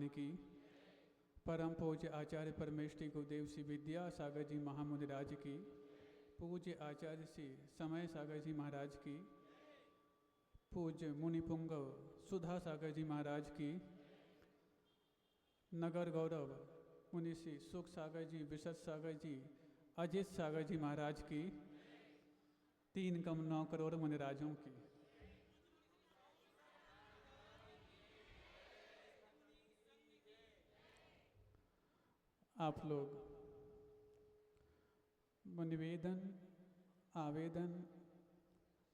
भगवान की, परम पूज्य आचार्य परमेष्ठी गुरुदेव श्री विद्या सागर जी महामुनि राज की, पूज्य आचार्य श्री समय सागर जी महाराज की, पूज्य मुनि पुंगव सुधा सागर जी महाराज की, नगर गौरव मुनि श्री सुख सागर जी, विशद सागर जी, अजित सागर जी महाराज की, 3 करोड़ मुनिराजों की। आप लोग निवेदन, आवेदन,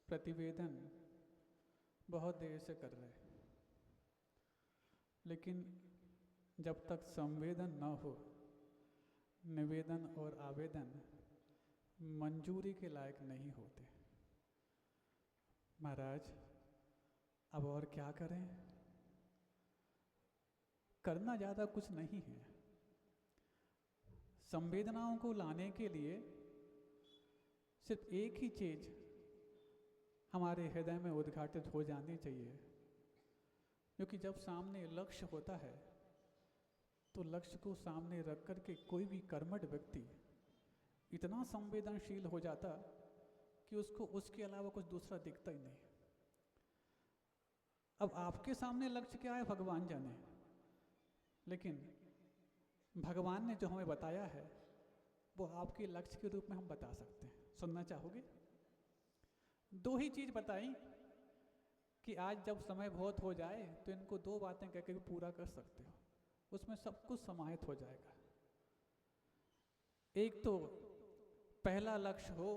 प्रतिवेदन बहुत देर से कर रहे हैं, लेकिन जब तक संवेदन न हो, निवेदन और आवेदन मंजूरी के लायक नहीं होते। महाराज अब और क्या करें? करना ज़्यादा कुछ नहीं है। संवेदनाओं को लाने के लिए सिर्फ एक ही चीज़ हमारे हृदय में उद्घाटित हो जानी चाहिए, क्योंकि जब सामने लक्ष्य होता है तो लक्ष्य को सामने रख कर के कोई भी कर्मठ व्यक्ति इतना संवेदनशील हो जाता कि उसको उसके अलावा कुछ दूसरा दिखता ही नहीं। अब आपके सामने लक्ष्य क्या है भगवान जाने, लेकिन भगवान ने जो हमें बताया है वो आपके लक्ष्य के रूप में हम बता सकते हैं। सुनना चाहोगे? 2 ही चीज़ बताई कि आज जब समय बहुत हो जाए तो इनको 2 बातें कहकर भी पूरा कर सकते हो, उसमें सब कुछ समाहित हो जाएगा। एक तो पहला लक्ष्य हो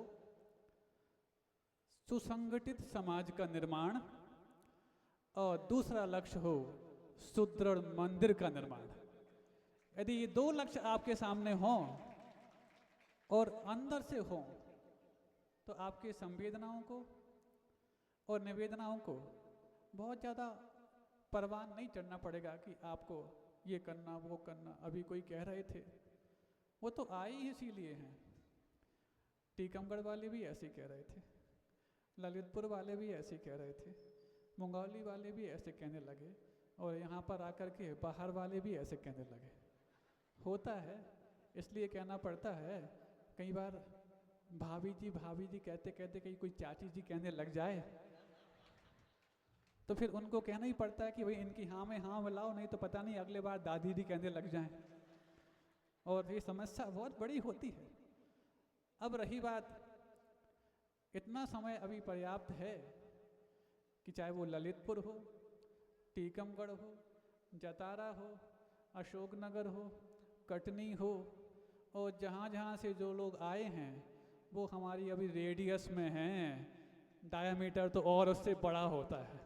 सुसंगठित समाज का निर्माण, और दूसरा लक्ष्य हो सुदृढ़ मंदिर का निर्माण। यदि ये 2 लक्ष्य आपके सामने हों और अंदर से हों तो आपके संवेदनाओं को और निवेदनाओं को बहुत ज़्यादा परवान नहीं चढ़ना पड़ेगा कि आपको ये करना वो करना। अभी कोई कह रहे थे, वो तो आए ही इसीलिए हैं। टीकमगढ़ वाले भी ऐसे कह रहे थे, ललितपुर वाले भी ऐसे कह रहे थे, मुंगौली वाले भी ऐसे कहने लगे, और यहाँ पर आकर के बाहर वाले भी ऐसे कहने लगे। होता है, इसलिए कहना पड़ता है। कई बार भाभी जी कहते कहते कहीं कोई चाची जी कहने लग जाए तो फिर उनको कहना ही पड़ता है कि भाई इनकी हाँ में हाँ मिलाओ, नहीं तो पता नहीं अगले बार दादी जी कहने लग जाएं, और ये समस्या बहुत बड़ी होती है। अब रही बात, इतना समय अभी पर्याप्त है कि चाहे वो ललितपुर हो, टीकमगढ़ हो, जतारा हो, अशोकनगर हो, कटनी हो, और जहाँ जहाँ से जो लोग आए हैं वो हमारी अभी रेडियस में हैं। डायमीटर तो और उससे बड़ा होता है,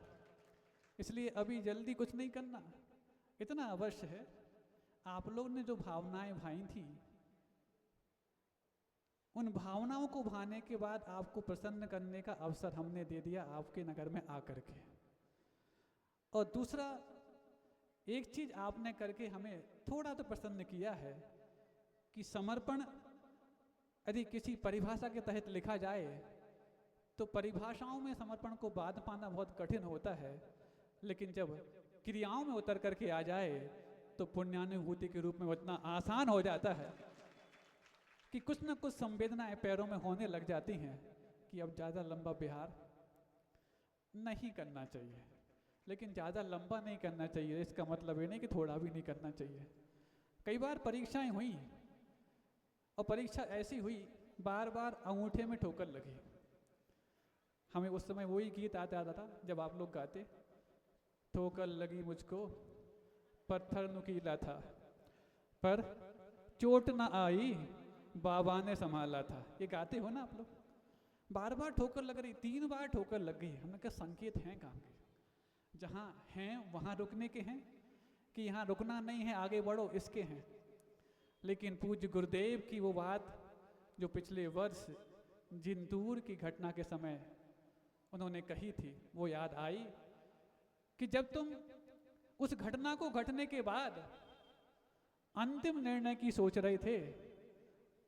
इसलिए अभी जल्दी कुछ नहीं करना। इतना अवश्य है, आप लोग ने जो भावनाएं भाई थी, उन भावनाओं को भाने के बाद आपको प्रसन्न करने का अवसर हमने दे दिया आपके नगर में आकर के। और दूसरा, एक चीज आपने करके हमें थोड़ा तो प्रसन्न किया है कि समर्पण यदि किसी परिभाषा के तहत लिखा जाए तो परिभाषाओं में समर्पण को बांध पाना बहुत कठिन होता है, लेकिन जब क्रियाओं में उतर करके आ जाए तो पुण्यानुभूति के रूप में उतना आसान हो जाता है कि कुछ न कुछ संवेदनाएं पैरों में होने लग जाती हैं कि अब ज़्यादा लंबा विहार नहीं करना चाहिए। लेकिन ज़्यादा लंबा नहीं करना चाहिए, इसका मतलब ये नहीं कि थोड़ा भी नहीं करना चाहिए। कई बार परीक्षाएं हुई, और परीक्षा ऐसी हुई बार बार अंगूठे में ठोकर लगी। हमें उस समय वही गीत आता था जब आप लोग गाते, ठोकर लगी मुझको पत्थर नुकीला था, पर चोट न आई बाबा ने संभाला था। ये गाते हो ना आप लोग? बार बार ठोकर लग रही, 3 बार ठोकर लग गई। हमने कहा संकेत हैं काम के, जहाँ हैं वहाँ रुकने के हैं कि यहाँ रुकना नहीं है, आगे बढ़ो, इसके हैं। लेकिन पूज्य गुरुदेव की वो बात जो पिछले वर्ष जिंदूर की घटना के समय उन्होंने कही थी, वो याद आई कि जब तुम उस घटना को घटने के बाद अंतिम निर्णय की सोच रहे थे,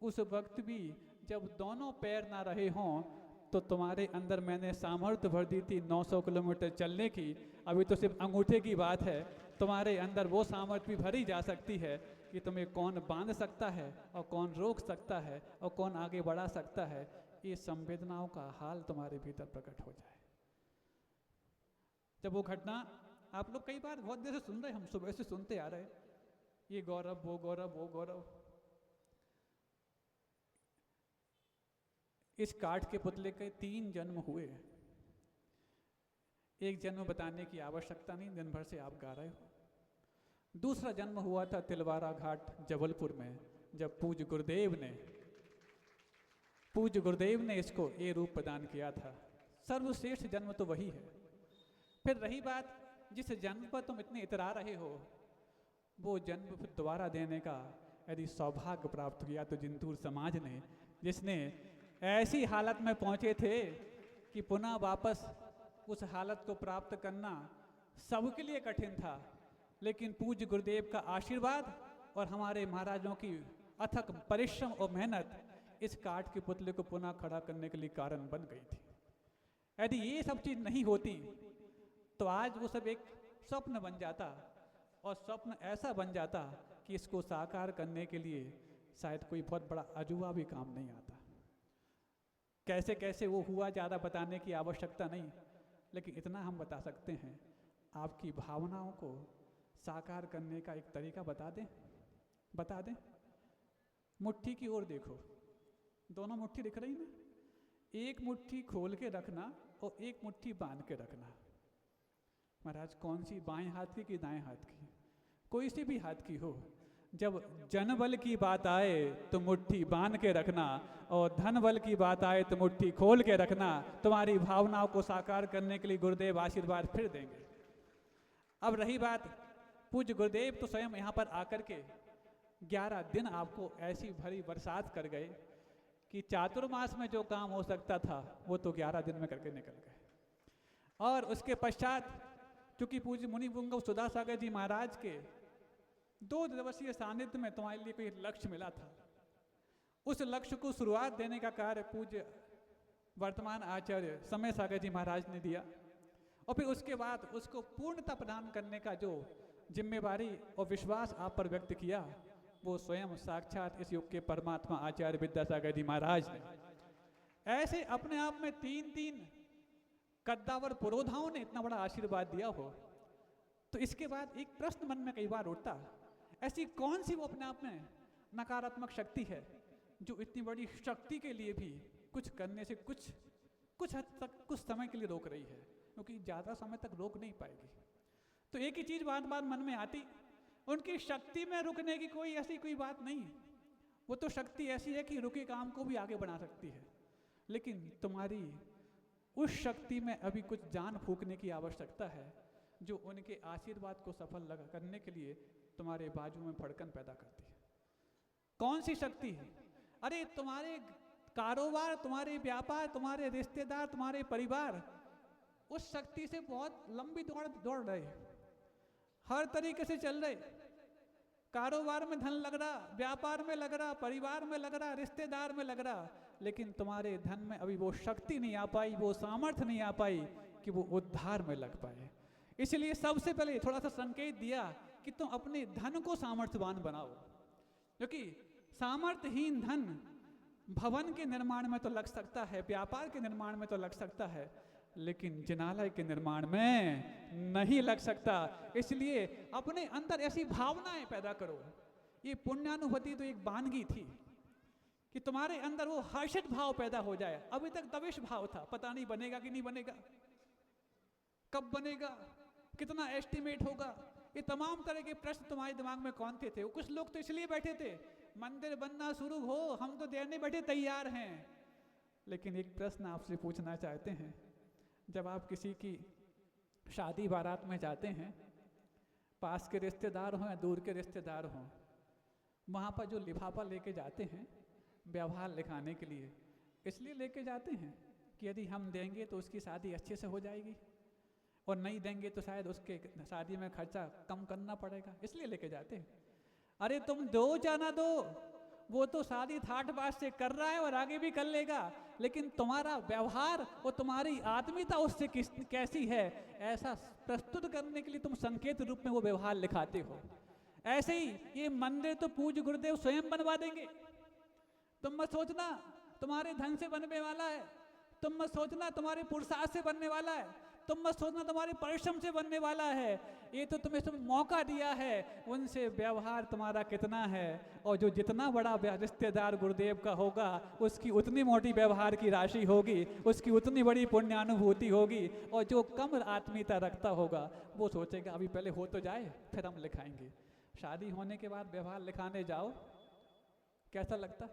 उस वक्त भी जब दोनों पैर ना रहे हों तो तुम्हारे अंदर मैंने सामर्थ्य भर दी थी 900 किलोमीटर चलने की। अभी तो सिर्फ अंगूठे की बात है तुम्हारे अंदर वो सामर्थ्य भी भरी जा सकती है कि तुम्हें कौन बांध सकता है और कौन रोक सकता है और कौन आगे बढ़ा सकता है, ये संवेदनाओं का हाल तुम्हारे भीतर प्रकट हो जाए। जब वो घटना आप लोग कई बार बहुत देर से सुन रहे, हम सुबह से सुनते आ रहे, ये गौरव वो गौरव वो गौरव, इस काठ के पुतले के 3 जन्म हुए। एक जन्म बताने की आवश्यकता नहीं, दिन भर से आप गा रहे हो। दूसरा जन्म हुआ था तिलवारा घाट जबलपुर में, जब पूज्य गुरुदेव ने इसको ये रूप प्रदान किया था। सर्वश्रेष्ठ जन्म तो वही है। फिर रही बात, जिस जन्म पर तुम इतने इतरा रहे हो, वो जन्म फिर दोबारा देने का यदि सौभाग्य प्राप्त किया तो जिंतूर समाज ने, जिसने ऐसी हालत में पहुंचे थे कि पुनः वापस उस हालत को प्राप्त करना सबके लिए कठिन था, लेकिन पूज्य गुरुदेव का आशीर्वाद और हमारे महाराजों की अथक परिश्रम और मेहनत इस काठ के पुतले को पुनः खड़ा करने के लिए कारण बन गई थी। यदि ये सब चीज नहीं होती तो आज वो सब एक स्वप्न बन जाता, और स्वप्न ऐसा बन जाता कि इसको साकार करने के लिए शायद कोई बहुत बड़ा अजूबा भी काम नहीं आता। कैसे कैसे वो हुआ ज़्यादा बताने की आवश्यकता नहीं, लेकिन इतना हम बता सकते हैं, आपकी भावनाओं को साकार करने का एक तरीका बता दें। मुट्ठी की ओर देखो, दोनों मुट्ठी दिख रही ना, एक मुट्ठी खोल के रखना और एक मुट्ठी बांध के रखना। महाराज कौन सी, बाएं हाथ की कि दाएं हाथ की, कोई सी भी हाथ की हो, जब जनबल की बात आए तो मुट्ठी बांध के रखना और धन बल की बात आए तो मुट्ठी खोल के रखना। तुम्हारी भावनाओं को साकार करने के लिए गुरुदेव आशीर्वाद फिर देंगे। अब रही बात, पूज्य गुरुदेव तो स्वयं यहाँ पर आकर के 11 दिन आपको ऐसी भरी बरसात कर गए कि चातुर्मास में जो काम हो सकता था वो तो 11 दिन में करके निकल गए। और उसके पश्चात चूंकि पूज्य मुनि पुंगव सुधा सागर जी महाराज के 2 दिवसीय सानिध्य में तुम्हारे लिए कोई लक्ष्य मिला था, उस लक्ष्य को शुरुआत देने का कार्य पूज्य वर्तमान आचार्य समय सागर जी महाराज ने दिया, और फिर उसके बाद उसको पूर्णता प्रदान करने का जो जिम्मेवारी और विश्वास आप पर व्यक्त किया, वो स्वयं साक्षात इस युग के परमात्मा आचार्य विद्यासागर जी महाराज ने। ऐसे अपने आप में 3 कद्दावर पुरोधाओं ने इतना बड़ा आशीर्वाद दिया हो, तो इसके बाद एक प्रश्न मन में कई बार उठता, ऐसी कौन सी वो अपने आप में नकारात्मक शक्ति है जो इतनी बड़ी शक्ति के लिए भी कुछ करने से कुछ हद तक कुछ समय के लिए रोक रही है, क्योंकि ज़्यादा समय तक रोक नहीं पाएगी। तो एक ही चीज़ बार बार मन में आती, उनकी शक्ति में रुकने की कोई बात नहीं, वो तो शक्ति ऐसी है कि रुके काम को भी आगे बढ़ा सकती है, लेकिन तुम्हारी उस शक्ति में अभी कुछ जान फूंकने की आवश्यकता है जो उनके आशीर्वाद को सफल करने के लिए तुम्हारे बाजू में फड़कन पैदा करती है। कौन सी शक्ति है? अरे तुम्हारे कारोबार, तुम्हारे व्यापार, तुम्हारे रिश्तेदार, तुम्हारे परिवार उस शक्ति से बहुत लंबी दौड़ रहे, हर तरीके से चल रहे। कारोबार में धन लग रहा, व्यापार में लग रहा, परिवार में लग रहा, रिश्तेदार में लग रहा, लेकिन तुम्हारे धन में अभी वो शक्ति नहीं आ पाई, वो सामर्थ्य नहीं आ पाई कि वो उद्धार में लग पाए। इसलिए सबसे पहले थोड़ा सा संकेत दिया कि तुम अपने धन को सामर्थ्यवान बनाओ, क्योंकि सामर्थ्यहीन धन भवन के निर्माण में तो लग सकता है, व्यापार के निर्माण में तो लग सकता है, लेकिन जिनालय के निर्माण में नहीं लग सकता। इसलिए अपने अंदर ऐसी भावनाएं पैदा करो। ये पुण्यानुभूति तो एक वानगी थी कि तुम्हारे अंदर वो हर्षित भाव पैदा हो जाए। अभी तक दविश भाव था, पता नहीं बनेगा कि नहीं बनेगा, कब बनेगा, कितना एस्टिमेट होगा, ये तमाम तरह के प्रश्न तुम्हारे दिमाग में कौन थे? कुछ लोग तो इसलिए बैठे थे मंदिर बनना शुरू हो, हम तो देने बैठे तैयार हैं। लेकिन एक प्रश्न आपसे पूछना चाहते हैं, जब आप किसी की शादी बारात में जाते हैं, पास के रिश्तेदार हों या दूर के रिश्तेदार हों, वहाँ पर जो लिफाफा लेके जाते हैं व्यवहार लिखाने के लिए, इसलिए लेके जाते हैं कि यदि हम देंगे तो उसकी शादी अच्छे से हो जाएगी, और नहीं देंगे तो शायद उसके शादी में खर्चा कम करना पड़ेगा, इसलिए लेके जाते हैं। अरे तुम दो जाना दो, वो तो शादी ठाठ बाट से कर रहा है और आगे भी कर लेगा, लेकिन तुम्हारा व्यवहार और तुम्हारी आत्मीयता उससे कैसी है, ऐसा प्रस्तुत करने के लिए तुम संकेत रूप में वो व्यवहार लिखाते हो। ऐसे ही ये मंदिर तो पूज्य गुरुदेव स्वयं बनवा देंगे। तुम मत सोचना तुम्हारे धन से बनने वाला है, तुम मत सोचना तुम्हारे पुरुषार्थ से बनने वाला है, तुम मत सोचना तुम्हारे परिश्रम से बनने वाला है। ये तो तुम्हें सब मौका दिया है, उनसे व्यवहार तुम्हारा कितना है, और जो जितना बड़ा रिश्तेदार गुरुदेव का होगा उसकी उतनी मोटी व्यवहार की राशि होगी, उसकी उतनी बड़ी पुण्यानुभूति होगी। और जो कम आत्मीयता रखता होगा वो सोचेगा अभी पहले हो तो जाए फिर हम लिखाएंगे। शादी होने के बाद व्यवहार लिखाने जाओ, कैसा लगता?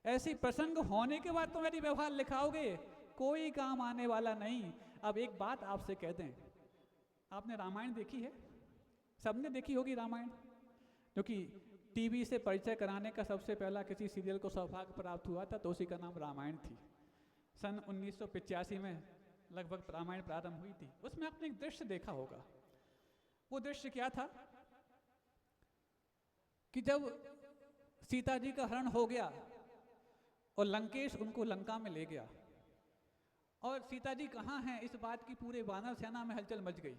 ऐसी प्रसंग होने के बाद तुम यदि व्यवहार लिखाओगे कोई काम आने वाला नहीं। अब एक बात आपसे कह दें, आपने रामायण देखी है? सबने देखी होगी रामायण, क्योंकि टीवी से परिचय कराने का सबसे पहला किसी सीरियल को सौभाग्य प्राप्त हुआ था तो उसी का नाम रामायण थी। सन 1985 में लगभग रामायण प्रारंभ हुई थी। उसमें आपने एक दृश्य देखा होगा। वो दृश्य क्या था कि जब सीता जी का हरण हो गया और लंकेश उनको लंका में ले गया, और सीता जी कहाँ हैं इस बात की पूरे वानर सेना में हलचल मच गई।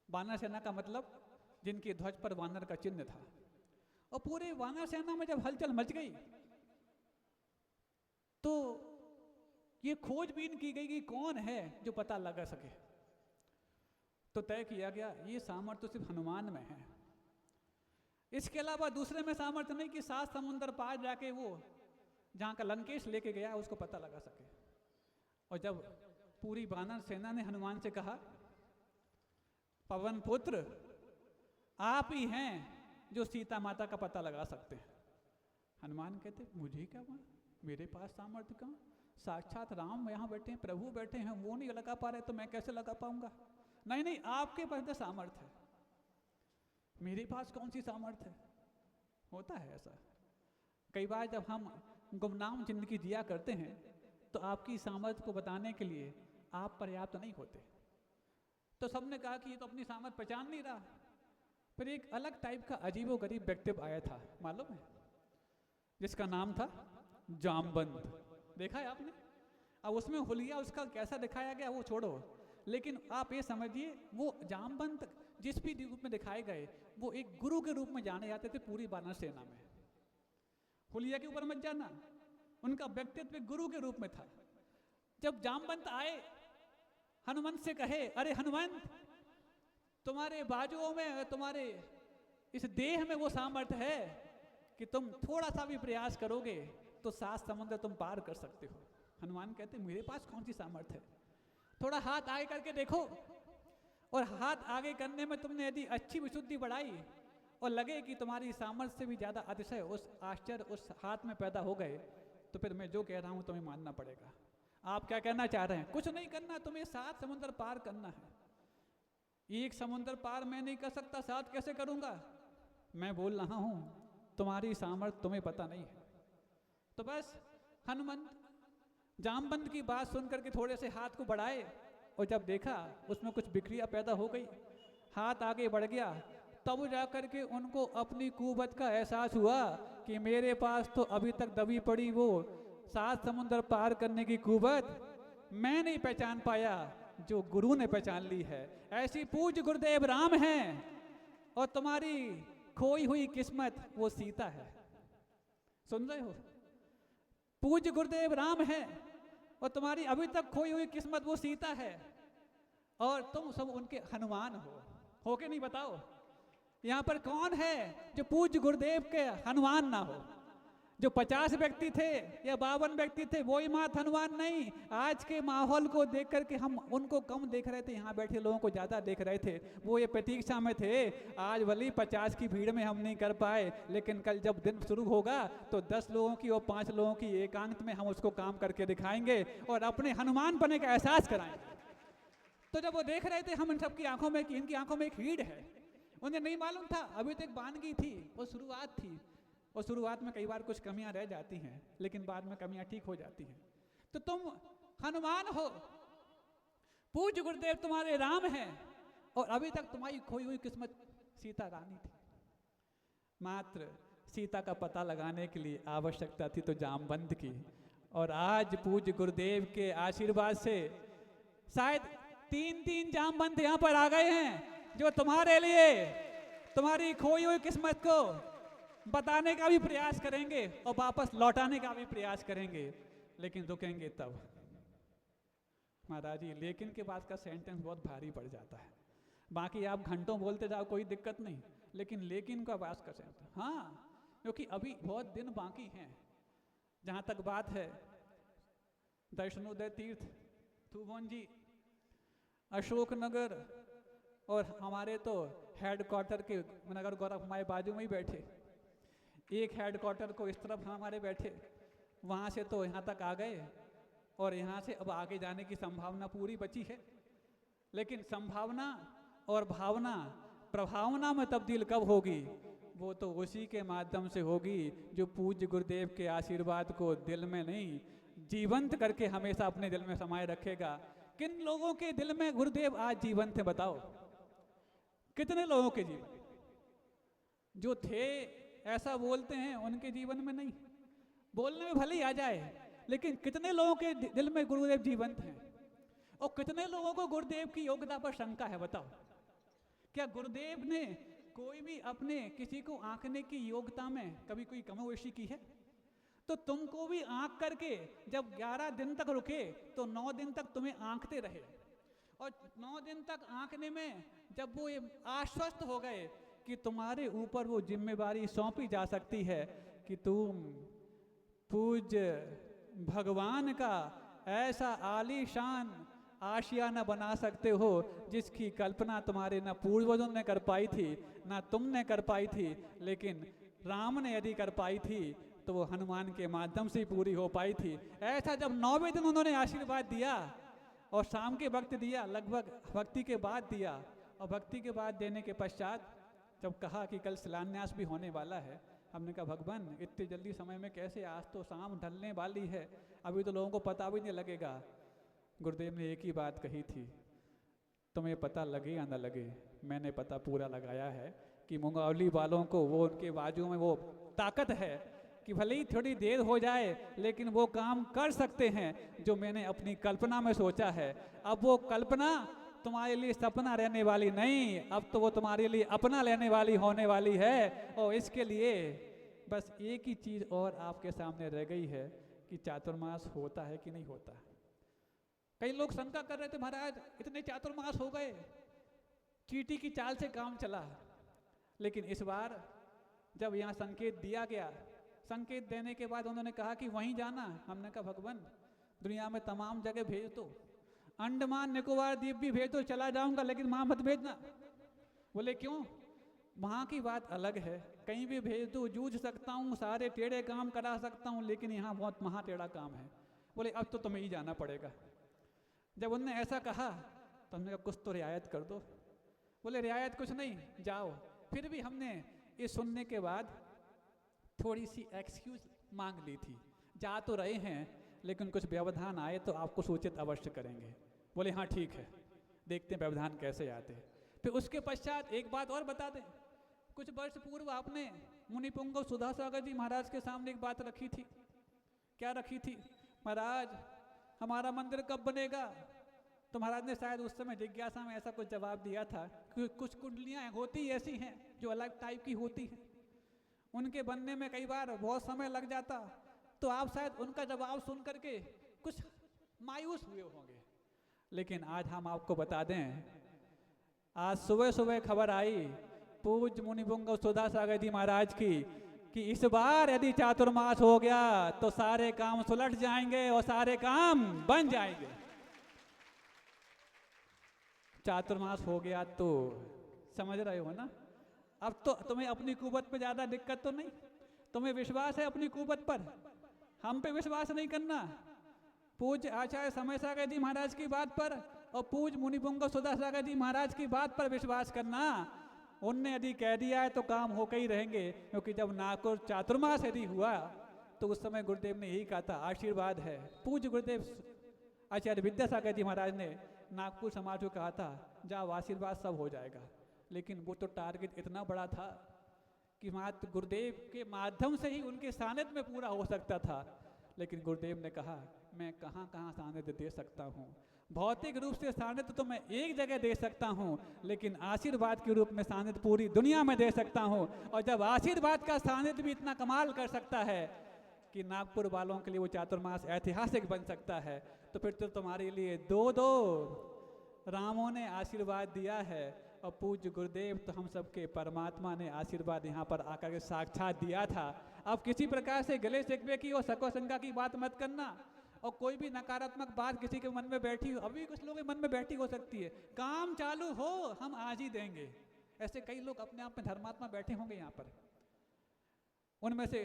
वानर सेना का मतलब जिनके ध्वज पर वानर का चिन्ह था। और पूरे वानर सेना में जब हलचल मच गई तो ये खोजबीन की गई कि कौन है जो पता लगा सके। तो तय किया गया ये सामर्थ्य तो सिर्फ हनुमान में है, इसके अलावा दूसरे में सामर्थ्य नहीं कि 7 समुंदर पार जाके वो जहाँ का लंकेश लेके गया उसको पता लगा सके। और जब पूरी वानर सेना ने हनुमान से कहा पवन पुत्र आप ही हैं जो सीता माता का पता लगा सकते हैं, हनुमान कहते मुझे क्या हुआ, मेरे पास सामर्थ्य कहाँ, साक्षात राम यहाँ बैठे हैं, प्रभु बैठे हैं, वो नहीं लगा पा रहे तो मैं कैसे लगा पाऊंगा। नहीं नहीं आपके पास तो सामर्थ्य है, मेरे पास कौन सी सामर्थ्य है। होता है ऐसा कई बार जब हम गुमनाम जिंदगी जिया करते हैं तो आपकी सामर्थ्य को बताने के लिए आप पर्याप्त नहीं होते। तो सबने कहा कि ये तो अपनी सामर्थ्य पहचान नहीं रहा। फिर एक अलग टाइप का अजीबो गरीब व्यक्तित्व आया था, मालूम है, जिसका नाम था जामवंत। देखा है आपने? अब उसमें हुलिया उसका कैसा दिखाया गया वो छोड़ो, लेकिन आप ये समझिए वो जामवंत जिस भी रूप में दिखाए गए वो एक गुरु के रूप में जाने जाते थे पूरी वानर सेना में। हुलिया के ऊपर मत जाना, उनका व्यक्तित्व गुरु के रूप में था। जब जामवंत आए हनुमंत से कहे अरे हनुमंत तुम्हारे बाजुओं में तुम्हारे इस देह में वो सामर्थ्य है कि तुम थोड़ा सा भी प्रयास करोगे तो 7 समुद्र तुम पार कर सकते हो। हनुमान कहते मेरे पास कौन सी सामर्थ्य है, थोड़ा हाथ आगे करके देखो। और हाथ आगे करने में तुमने यदि अच्छी विशुद्धि बढ़ाई और लगे कि तुम्हारी सामर्थ्य से भी ज्यादा अतिशय उस आश्चर्य उस हाथ में पैदा हो गए तो फिर मैं जो कह रहा हूं तुम्हें मानना पड़ेगा। आप क्या कहना चाह रहे हैं? कुछ नहीं करना, तुम्हें 7 समुद्र पार करना है। एक समुद्र पार मैं नहीं कर सकता, 7 कैसे करूंगा? मैं बोल रहा हूं तुम्हारी सामर्थ्य तुम्हें पता नहीं है। तो बस हनुमंत जामवंत की बात सुन करके थोड़े से हाथ को बढ़ाए और जब देखा उसमें कुछ विक्रिया पैदा हो गई, हाथ आगे बढ़ गया, तब जाकर के उनको अपनी कुवत का एहसास हुआ कि मेरे पास तो अभी तक दबी पड़ी वो 7 समुद्र पार करने की कुवत मैं नहीं पहचान पाया, जो गुरु ने पहचान ली है। ऐसी पूज्य गुरुदेव राम हैं और तुम्हारी खोई हुई किस्मत वो सीता है। सुन रहे हो? पूज्य गुरुदेव राम है और तुम्हारी अभी तक खोई हुई किस्मत वो सीता है, और तुम सब उनके हनुमान हो के नहीं बताओ। यहाँ पर कौन है जो पूज्य गुरुदेव के हनुमान ना हो? जो 50 व्यक्ति थे या 52 व्यक्ति थे वो ही मात हनुमान नहीं। आज के माहौल को देख करके हम उनको कम देख रहे थे, यहाँ बैठे लोगों को ज़्यादा देख रहे थे। वो ये प्रतीक्षा में थे, आज भले 50 की भीड़ में हम नहीं कर पाए, लेकिन कल जब दिन शुरू होगा तो 10 लोगों की और 5 लोगों की एकांत में हम उसको काम करके दिखाएंगे और अपने हनुमान बने का एहसास कराएंगे। तो जब वो देख रहे थे हम इन सबकी आंखों में कि इनकी आंखों में एक हीड़ है, उन्हें नहीं मालूम था अभी तो एक वानगी थी, वो शुरुआत थी, और शुरुआत में कई बार कुछ कमियां रह जाती हैं लेकिन बाद में कमियां ठीक हो जाती हैं। तो तुम हनुमान हो, पूज्य गुरुदेव तुम्हारे राम हैं, और अभी तक तुम्हारी खोई हुई किस्मत सीता रानी थी। मात्र सीता का पता लगाने के लिए आवश्यकता थी तो जामवंत की। और आज पूज्य गुरुदेव के आशीर्वाद से शायद 3 जामवंत यहाँ पर आ गए हैं जो तुम्हारे लिए तुम्हारी खोई हुई किस्मत को बताने का भी प्रयास करेंगे और वापस लौटाने का भी प्रयास करेंगे, लेकिन रुकेंगे तब। महाराज जी लेकिन के बाद का सेंटेंस बहुत भारी पड़ जाता है। बाकी आप घंटों बोलते जाओ कोई दिक्कत नहीं, लेकिन का बात कर सेंटेंस, हाँ, क्योंकि अभी बहुत दिन बाकी हैं। जहाँ तक बात है दर्शनोदय तीर्थ, थुबोन जी, अशोकनगर और हमारे तो हेडक्वार्टर के नगर गौरव हमारे बाजू में ही बैठे, एक हेडक्वार्टर को इस तरफ हमारे बैठे, वहाँ से तो यहाँ तक आ गए और यहाँ से अब आगे जाने की संभावना पूरी बची है। लेकिन संभावना और भावना प्रभावना में तब्दील कब होगी? वो तो उसी के माध्यम से होगी जो पूज्य गुरुदेव के आशीर्वाद को दिल में नहीं जीवंत करके हमेशा अपने दिल में समाये रखेगा। किन लोगों के दिल में गुरुदेव आज जीवंत है बताओ? कितने लोगों के जीवन जो थे ऐसा बोलते हैं उनके जीवन में नहीं, बोलने में भले ही आ जाए, लेकिन कितने लोगों के दिल में गुरुदेव जीवंत हैं? और कितने लोगों को गुरुदेव की योग्यता पर शंका है बताओ? क्या गुरुदेव ने कोई भी अपने किसी को आंकने की योग्यता में कभी कोई कमोवेशी की है? तो तुमको भी आंक करके जब 11 दिन तक रुके तो 9 दिन तक तुम्हें आंकते रहे, और 9 दिन तक आंकने में जब वो आश्वस्त हो गए कि तुम्हारे ऊपर वो जिम्मेवारी सौंपी जा सकती है कि तुम पूज्य भगवान का ऐसा आलीशान आशियाना बना सकते हो जिसकी कल्पना तुम्हारे न पूर्वजों ने कर पाई थी ना तुमने कर पाई थी, लेकिन राम ने यदि कर पाई थी तो वो हनुमान के माध्यम से ही पूरी हो पाई थी। ऐसा जब 9वें दिन उन्होंने आशीर्वाद दिया और शाम के वक्त दिया, लगभग भक्ति के बाद दिया, और भक्ति के बाद देने के पश्चात जब कहा कि कल शिलान्यास भी होने वाला है, हमने कहा भगवान इतनी जल्दी समय में कैसे, आज तो शाम ढलने वाली है, अभी तो लोगों को पता भी नहीं लगेगा। गुरुदेव ने एक ही बात कही थी, तुम्हें पता लगे या न लगे, मैंने पता पूरा लगाया है कि मुंगावली वालों को वो उनके बाजू में वो ताकत है कि भले ही थोड़ी देर हो जाए लेकिन वो काम कर सकते हैं जो मैंने अपनी कल्पना में सोचा है। अब वो कल्पना तुम्हारे लिए सपना रहने वाली नहीं, अब तो वो तुम्हारे लिए अपना लेने वाली होने वाली है। और इसके लिए बस एक ही चीज़ और आपके सामने रह गई है कि चातुर्मास होता है कि नहीं होता। कई लोग शंका कर रहे थे महाराज इतने चातुर्मास हो गए, चींटी की चाल से काम चला, लेकिन इस बार जब यहाँ संकेत दिया गया, संकेत देने के बाद उन्होंने कहा कि वहीं जाना, हमने कहा भगवान दुनिया में तमाम जगह भेज दो, अंडमान निकोबार द्वीप भी भेज दो, चला जाऊंगा, लेकिन वहाँ मत भेजना। बोले क्यों? वहाँ की बात अलग है, कहीं भी भेज दो, जूझ सकता हूँ, सारे टेढ़े काम करा सकता हूँ, लेकिन यहाँ बहुत महा टेढ़ा काम है। बोले अब तो तुम्हें ही जाना पड़ेगा। जब उनने ऐसा कहा तो हमने कहा कुछ तो रियायत कर दो। बोले रियायत कुछ नहीं, जाओ। फिर भी हमने ये सुनने के बाद थोड़ी सी एक्सक्यूज मांग ली थी, जा तो रहे हैं लेकिन कुछ व्यवधान आए तो आपको सूचित अवश्य करेंगे। बोले हाँ ठीक है, देखते हैं व्यवधान कैसे आते हैं। फिर उसके पश्चात एक बात और बता दें, कुछ वर्ष पूर्व आपने मुनिपुंगव सुधा सागर जी महाराज के सामने एक बात रखी थी। क्या रखी थी? महाराज हमारा मंदिर कब बनेगा? तो महाराज ने शायद उस समय जिज्ञासा में ऐसा कुछ जवाब दिया था कि कुछ कुंडलियाँ होती ऐसी हैं जो अलग टाइप की होती हैं, उनके बनने में कई बार बहुत समय लग जाता, तो आप शायद उनका जवाब सुन करके कुछ मायूस हुए होंगे। लेकिन आज हम आपको बता दें, आज सुबह सुबह खबर आई पूज्य मुनिपुंगव सुधा सागर जी महाराज की कि इस बार यदि चातुर्मास हो गया तो सारे काम सुलट जाएंगे और सारे काम बन जाएंगे। चातुर्मास हो गया तो समझ रहे हो ना? अब तो तुम्हें अपनी कुवत पे ज्यादा दिक्कत तो नहीं, तुम्हें विश्वास है अपनी कुवत पर, हम पे विश्वास नहीं करना। पूज्य आचार्य समय सागर जी महाराज की बात पर और पूज्य मुनिपुंगव सुधा सागर जी महाराज की बात पर विश्वास करना। उनने यदि कह दिया है तो काम होकर ही रहेंगे, क्योंकि जब नागपुर चातुर्मास यदि हुआ तो उस समय गुरुदेव ने यही कहा था, आशीर्वाद है। पूज्य गुरुदेव आचार्य विद्यासागर जी महाराज ने नागपुर समाज को कहा था जाओ आशीर्वाद सब हो जाएगा, लेकिन वो तो टारगेट इतना बड़ा था कि मात्र गुरुदेव के माध्यम से ही उनके सानिध्य में पूरा हो सकता था। लेकिन गुरुदेव ने कहा मैं कहाँ कहाँ सानिध्य दे सकता हूँ। भौतिक रूप से सानिध्य तो मैं एक जगह दे सकता हूँ, लेकिन आशीर्वाद के रूप में सानिध्य पूरी दुनिया में दे सकता हूँ। और जब आशीर्वाद का सानिध्य भी इतना कमाल कर सकता है कि नागपुर वालों के लिए वो चातुर्मास ऐतिहासिक बन सकता है, तो फिर तो तुम्हारे लिए दो दो रामों ने आशीर्वाद दिया है। और पूज्य गुरुदेव तो हम सबके परमात्मा ने आशीर्वाद यहाँ पर आकर के साक्षात दिया था। अब किसी प्रकार से गले शिकवे की और शको शंका की बात मत करना, और कोई भी नकारात्मक बात किसी के मन में बैठी हो, अभी कुछ लोगों के मन में बैठी हो सकती है, काम चालू हो हम आज ही देंगे। ऐसे कई लोग अपने आप में धर्मात्मा बैठे होंगे यहाँ पर। उनमें से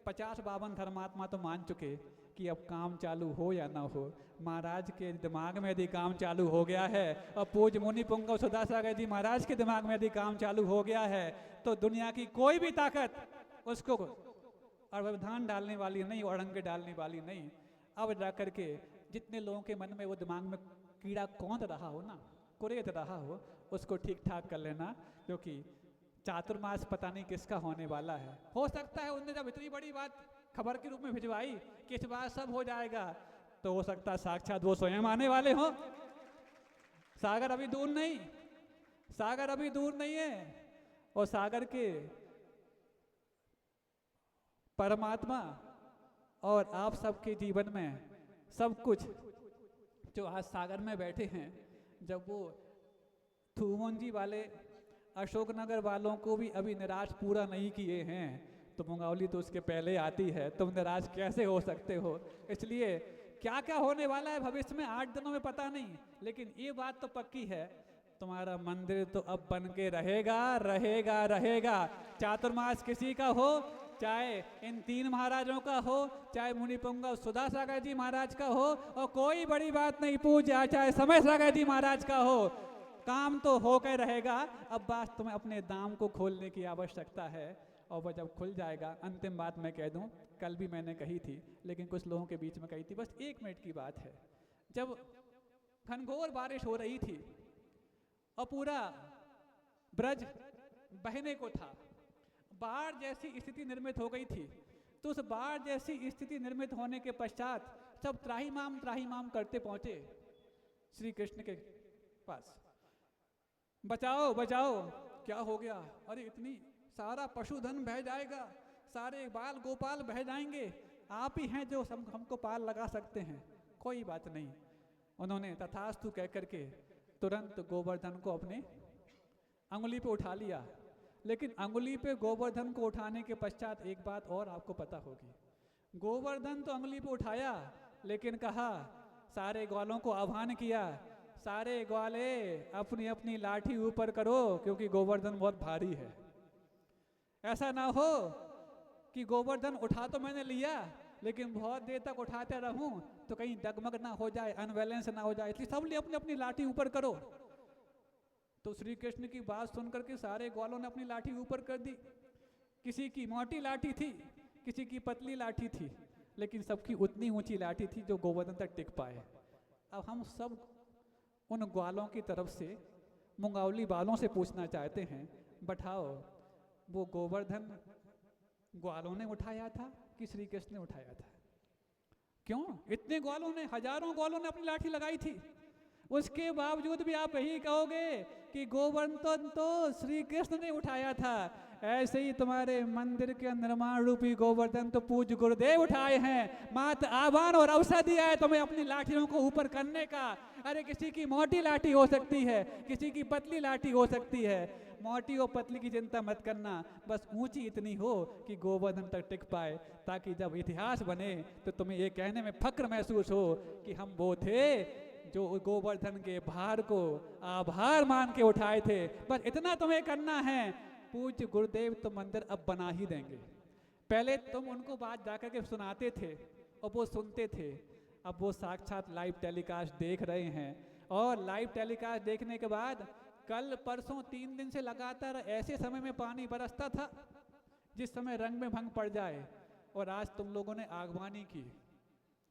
50-52 धर्मात्मा तो मान चुके कि अब काम चालू हो या ना हो, महाराज के दिमाग में यदि काम चालू हो गया है, और पूज्य मुनि पुंगव सुधा सागर जी महाराज के दिमाग में यदि काम चालू हो गया है, तो दुनिया की कोई भी ताकत उसको अवधान डालने वाली नहीं, अड़ंगे डालने वाली नहीं। अब जा करके जितने लोगों के मन में वो दिमाग में कीड़ा कौंध रहा हो ना, कुरेद रहा हो, उसको ठीक ठाक कर लेना, क्योंकि चातुर्मास पता नहीं किसका होने वाला है। हो सकता है उनने जब इतनी बड़ी बात खबर के रूप में भिजवाई कि इस बार सब हो जाएगा, तो हो सकता है साक्षात वो स्वयं आने वाले हो। सागर अभी दूर नहीं, सागर अभी दूर नहीं है। और सागर के परमात्मा और आप सबके जीवन में सब कुछ जो आज सागर में बैठे हैं, जब वो थूमंजी वाले अशोकनगर वालों को भी अभी निराश पूरा नहीं किए हैं, तो मुंगावली तो उसके पहले आती है, तुम निराश कैसे हो सकते हो। इसलिए क्या क्या होने वाला है भविष्य में 8 दिनों में पता नहीं, लेकिन ये बात तो पक्की है, तुम्हारा मंदिर तो अब बन के रहेगा रहेगा रहेगा। चातुर्मास किसी का हो, चाहे इन 3 महाराजों का हो, चाहे मुनि पुंगव सुधा सागर जी महाराज का हो, और कोई बड़ी बात नहीं पूजा चाहे समय सागर जी महाराज का हो, काम तो होकर रहेगा। अब बात तुम्हें अपने दाम को खोलने की आवश्यकता है, और वह जब खुल जाएगा, अंतिम बात मैं कह दूं, कल भी मैंने कही थी लेकिन कुछ लोगों के बीच में कही थी, बस 1 मिनट की बात है। जब घनघोर बारिश हो रही थी और पूरा ब्रज बहने को था, बाढ़ जैसी स्थिति निर्मित हो गई थी, तो उस बाढ़ जैसी स्थिति निर्मित होने के पश्चात सब त्राहिमाम करते पहुंचे श्री कृष्ण के पास। बचाओ बचाओ, क्या हो गया? अरे इतनी सारा पशुधन बह जाएगा, सारे बाल गोपाल बह जाएंगे, आप ही हैं जो हमको पार लगा सकते हैं। कोई बात नहीं, उन्होंने तथास्तु कह करके तुरंत गोवर्धन को अपने अंगुली पे उठा लिया। लेकिन अंगुली पे गोवर्धन को उठाने के पश्चात एक बात और आपको पता होगी, गोवर्धन तो अंगुली पे उठाया, लेकिन कहा, सारे ग्वालों को आह्वान किया, सारे ग्वाले अपनी अपनी लाठी ऊपर करो, क्योंकि गोवर्धन बहुत भारी है। ऐसा ना हो कि गोवर्धन उठा तो मैंने लिया, लेकिन बहुत देर तक उठाते रहूं तो कहीं डगमग ना हो जाए, अनबैलेंस ना हो जाए, इसलिए सब अपनी अपनी लाठी ऊपर करो। तो श्री कृष्ण की बात सुनकर के सारे ग्वालों ने अपनी लाठी ऊपर कर दी। किसी की मोटी लाठी थी, किसी की पतली लाठी थी, लेकिन सबकी उतनी ऊंची लाठी थी जो गोवर्धन तक टिक पाए। अब हम सब उन ग्वालों की तरफ से, मुंगावली वालों से पूछना चाहते हैं, बताओ वो गोवर्धन ग्वालों ने उठाया था कि श्री कृष्ण ने उठाया था? क्यों? इतने ग्वालों ने, हजारों ग्वालों ने अपनी लाठी लगाई थी, उसके बावजूद भी आप यही कहोगे कि गोवर्धन तो श्री कृष्ण ने उठाया था। ऐसे ही तुम्हारे मंदिर के निर्माण रूपी गोवर्धन तो पूज्य गुरुदेव उठाए हैं, मात्र आह्वान और अवसर दिया है तुम्हें अपनी लाठियों को ऊपर करने का। अरे किसी की मोटी लाठी हो सकती है, किसी की पतली लाठी हो सकती है, मोटी और पतली की चिंता मत करना, बस ऊंची इतनी हो कि गोवर्धन तक टिक पाए, ताकि जब इतिहास बने तो तुम्हें ये कहने में फक्र महसूस हो कि हम वो थे जो गोवर्धन के भार को आभार मान के उठाए थे। बस इतना तुम्हें करना है। पूज्य गुरुदेव तो मंदिर अब बना ही देंगे। पहले तुम उनको बात जाकर के सुनाते थे और वो सुनते थे, अब वो साक्षात लाइव टेलीकास्ट देख रहे हैं। और लाइव टेलीकास्ट देखने के बाद कल परसों 3 दिन से लगातार ऐसे समय में पानी बरसता था जिस समय रंग में भंग पड़ जाए, और आज तुम लोगों ने आगवानी की।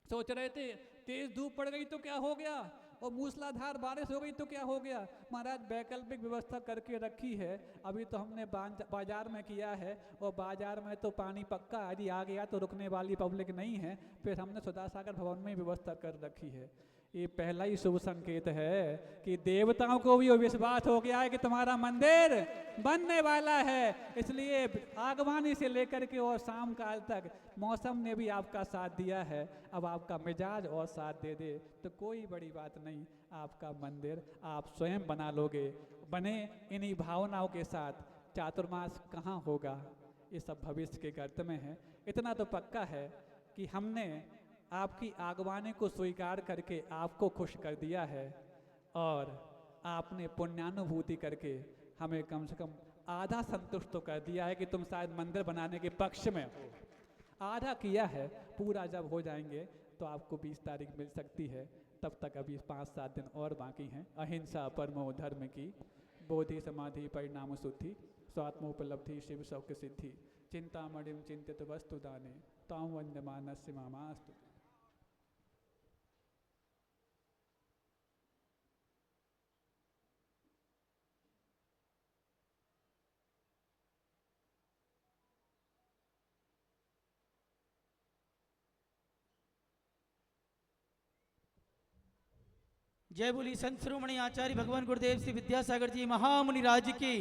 सोच रहे थे तेज धूप पड़ गई तो क्या हो गया, और मूसलाधार बारिश हो गई तो क्या हो गया? महाराज वैकल्पिक व्यवस्था करके रखी है। अभी तो हमने बाजार में किया है, और बाजार में तो पानी पक्का यदि आ गया तो रुकने वाली पब्लिक नहीं है। फिर हमने सुधा सागर भवन में व्यवस्था कर रखी है। ये पहला ही शुभ संकेत है कि देवताओं को भी विश्वास हो गया है कि तुम्हारा मंदिर बनने वाला है। इसलिए आगवानी से लेकर के और शाम काल तक मौसम ने भी आपका साथ दिया है। अब आपका मिजाज और साथ दे दे तो कोई बड़ी बात नहीं, आपका मंदिर आप स्वयं बना लोगे। बने इन्हीं भावनाओं के साथ। चातुर्मास कहाँ होगा, ये सब भविष्य के गर्त में है। इतना तो पक्का है कि हमने आपकी आगवानी को स्वीकार करके आपको खुश कर दिया है, और आपने पुण्यानुभूति करके हमें कम से कम आधा संतुष्ट तो कर दिया है कि तुम शायद मंदिर बनाने के पक्ष में हो। आधा किया है, पूरा जब हो जाएंगे तो आपको 20 तारीख मिल सकती है। तब तक अभी 5-7 दिन और बाकी हैं। अहिंसा परमो धर्म की, बोधि समाधि परिणाम शुद्धि, स्वात्मोपलब्धि शिव सौख्य सिद्धि, चिंतामणिम चिंतित वस्तु दाने, ताम वंदमानस्य मामास्तु। जय बोली संत शिरोमणि आचार्य भगवान गुरुदेव श्री विद्यासागर जी महामुनि राज की।